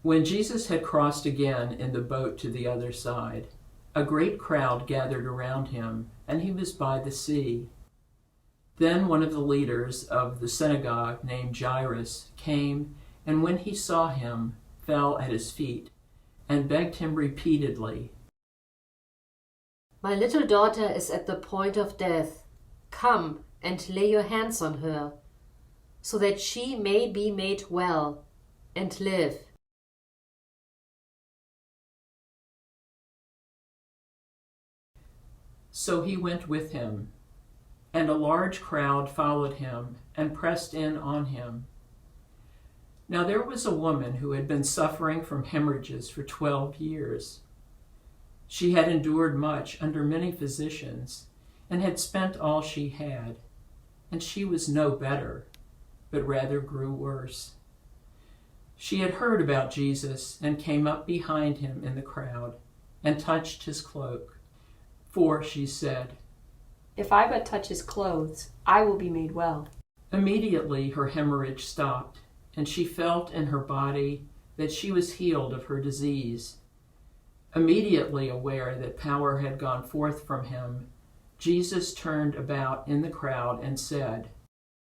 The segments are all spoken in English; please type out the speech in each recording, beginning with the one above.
When Jesus had crossed again in the boat to the other side, a great crowd gathered around him, and he was by the sea. Then one of the leaders of the synagogue, named Jairus, came, and when he saw him, fell at his feet, and begged him repeatedly, "My little daughter is at the point of death. Come and lay your hands on her, so that she may be made well and live." So he went with him, and a large crowd followed him and pressed in on him. Now there was a woman who had been suffering from hemorrhages for 12 years. She had endured much under many physicians and had spent all she had, and she was no better, but rather grew worse. She had heard about Jesus and came up behind him in the crowd and touched his cloak. For, she said, "If I but touch his clothes, I will be made well." Immediately her hemorrhage stopped, and she felt in her body that she was healed of her disease. Immediately aware that power had gone forth from him, Jesus turned about in the crowd and said,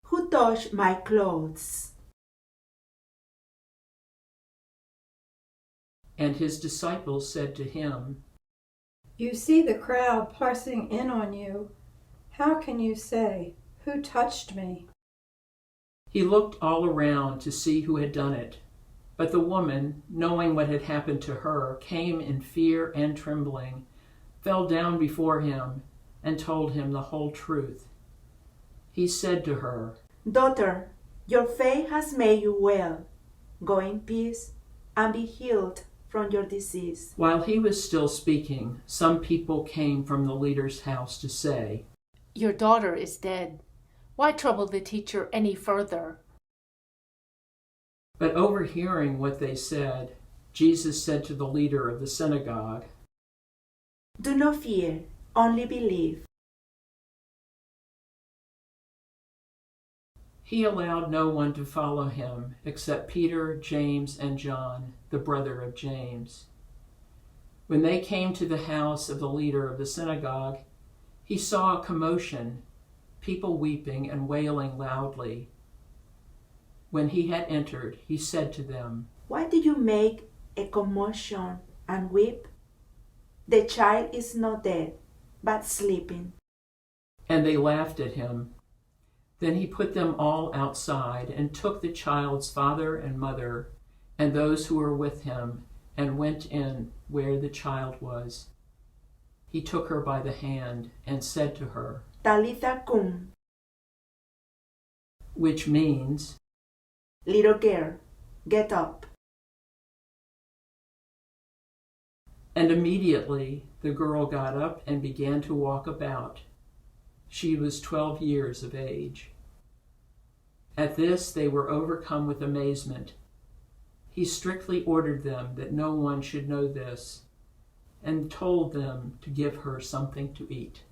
"Who touched my clothes?" And his disciples said to him, "You see the crowd pressing in on you. How can you say, 'Who touched me?'" He looked all around to see who had done it. But the woman, knowing what had happened to her, came in fear and trembling, fell down before him, and told him the whole truth. He said to her, "Daughter, your faith has made you well. Go in peace and be healed from your disease." While he was still speaking, some people came from the leader's house to say, "Your daughter is dead. Why trouble the teacher any further?" But overhearing what they said, Jesus said to the leader of the synagogue, "Do not fear, only believe." He allowed no one to follow him except Peter, James, and John, the brother of James. When they came to the house of the leader of the synagogue, he saw a commotion, people weeping and wailing loudly. When he had entered, he said to them, "Why do you make a commotion and weep? The child is not dead, but sleeping." And they laughed at him. Then he put them all outside and took the child's father and mother and those who were with him and went in where the child was. He took her by the hand and said to her, "Talitha cum," which means, "Little girl, get up." And immediately the girl got up and began to walk about. She was 12 years of age. At this they were overcome with amazement. He strictly ordered them that no one should know this, and told them to give her something to eat.